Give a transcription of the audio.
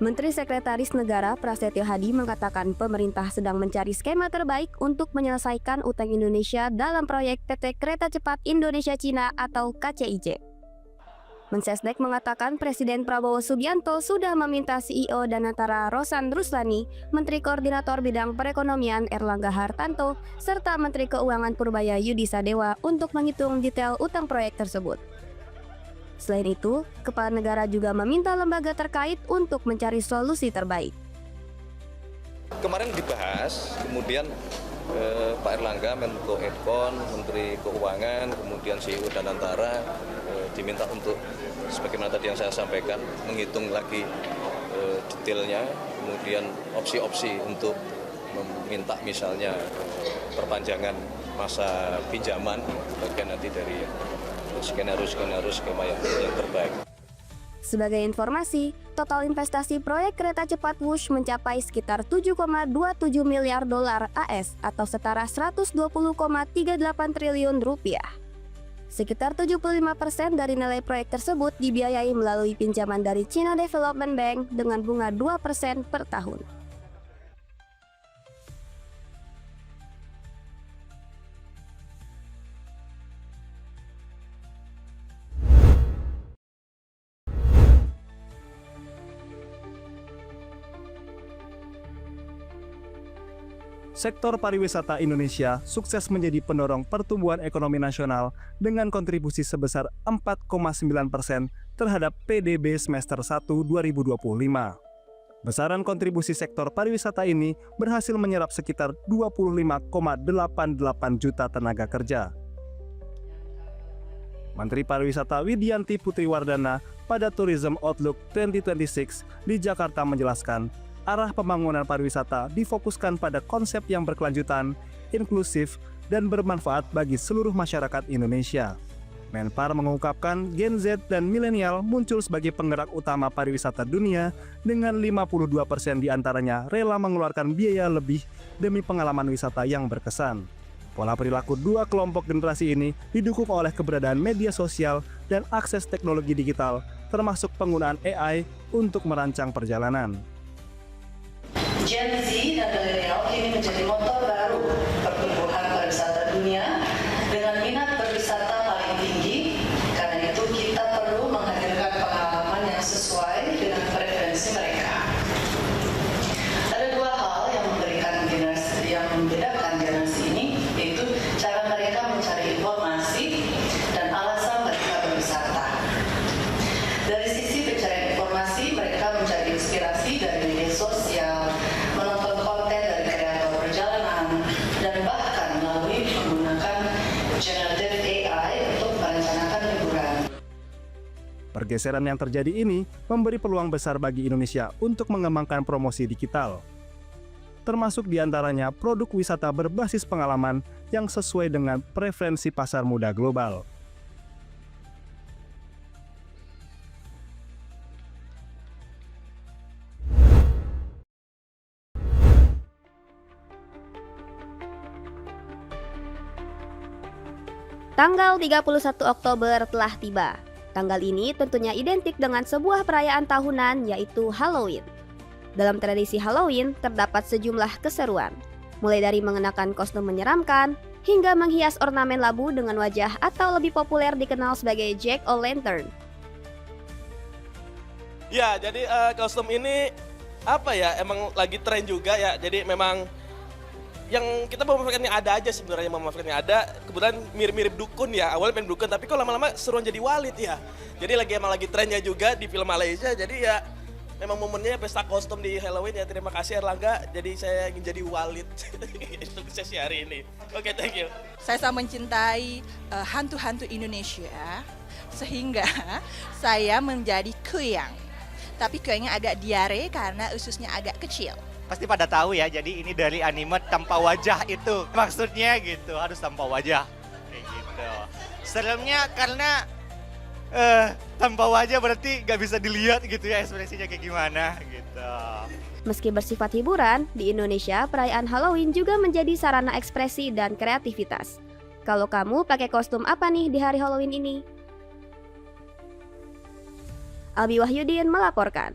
Menteri Sekretaris Negara Prasetyo Hadi mengatakan pemerintah sedang mencari skema terbaik untuk menyelesaikan utang Indonesia dalam proyek PT Kereta Cepat Indonesia-Cina atau KCIC. Mensesnek mengatakan Presiden Prabowo Subianto sudah meminta CEO Danantara Rosan Ruslani, Menteri Koordinator Bidang Perekonomian Erlangga Hartanto, serta Menteri Keuangan Purbaya Yudi Sadewa untuk menghitung detail utang proyek tersebut. Selain itu, Kepala Negara juga meminta lembaga terkait untuk mencari solusi terbaik. Kemarin dibahas, kemudian Pak Erlangga, Menko Edcon, Menteri Keuangan, kemudian CEO Danantara diminta untuk, sebagaimana tadi yang saya sampaikan, menghitung lagi detailnya, kemudian opsi-opsi untuk meminta misalnya perpanjangan masa pinjaman, bagian nanti dari skenario skema yang terbaik. Sebagai informasi, total investasi proyek kereta cepat Wush mencapai sekitar 7,27 miliar dolar AS atau setara 120,38 triliun rupiah. Sekitar 75% dari nilai proyek tersebut dibiayai melalui pinjaman dari China Development Bank dengan bunga 2% per tahun. Sektor pariwisata Indonesia sukses menjadi pendorong pertumbuhan ekonomi nasional dengan kontribusi sebesar 4,9% terhadap PDB semester 1 2025. Besaran kontribusi sektor pariwisata ini berhasil menyerap sekitar 25,88 juta tenaga kerja. Menteri Pariwisata Widianti Putriwardana pada Tourism Outlook 2026 di Jakarta menjelaskan, arah pembangunan pariwisata difokuskan pada konsep yang berkelanjutan, inklusif, dan bermanfaat bagi seluruh masyarakat Indonesia. Menpar mengungkapkan Gen Z dan milenial muncul sebagai penggerak utama pariwisata dunia dengan 52% diantaranya rela mengeluarkan biaya lebih demi pengalaman wisata yang berkesan. Pola perilaku dua kelompok generasi ini didukung oleh keberadaan media sosial dan akses teknologi digital, termasuk penggunaan AI untuk merancang perjalanan. Gen Z dan milenial kini menjadi motor baru pertumbuhan pariwisata dunia dengan minat berwisata paling tinggi. Karena itu kita perlu menghadirkan pengalaman yang sesuai dengan preferensi mereka. Ada dua hal yang membedakan generasi ini, yaitu cara mereka mencari informasi dan alasan mereka berwisata. Dari sisi pencarian informasi, mereka mencari inspirasi dari media sosial, menonton konten dari kreator perjalanan, dan bahkan melalui menggunakan generative AI untuk merencanakan liburan. Pergeseran yang terjadi ini memberi peluang besar bagi Indonesia untuk mengembangkan promosi digital, termasuk diantaranya produk wisata berbasis pengalaman yang sesuai dengan preferensi pasar muda global. Tanggal 31 Oktober telah tiba. Tanggal ini tentunya identik dengan sebuah perayaan tahunan, yaitu Halloween. Dalam tradisi Halloween terdapat sejumlah keseruan, mulai dari mengenakan kostum menyeramkan hingga menghias ornamen labu dengan wajah atau lebih populer dikenal sebagai Jack-o'-lantern. Ya, jadi kostum ini emang lagi tren juga ya. Jadi memang yang kita memanfaatkannya ada aja sebenarnya, memanfaatkannya ada. Kebetulan mirip-mirip dukun ya, awalnya pengen dukun tapi kok lama-lama seruan jadi walid ya. Jadi emang lagi trennya juga di film Malaysia, jadi ya memang momennya pesta kostum di Halloween ya. Terima kasih Erlangga, jadi saya ingin jadi walid untuk sesi hari ini. Oke, thank you. Saya sangat mencintai hantu-hantu Indonesia, sehingga saya menjadi kuyang. Tapi kuyangnya agak diare karena ususnya agak kecil. Pasti pada tahu ya, jadi ini dari anime tanpa wajah itu. Maksudnya gitu, harus tanpa wajah. Kayak gitu. Seremnya karena tanpa wajah berarti gak bisa dilihat gitu ya ekspresinya kayak gimana gitu. Meski bersifat hiburan, di Indonesia perayaan Halloween juga menjadi sarana ekspresi dan kreativitas. Kalau kamu pakai kostum apa nih di hari Halloween ini? Albi Wahyudin melaporkan.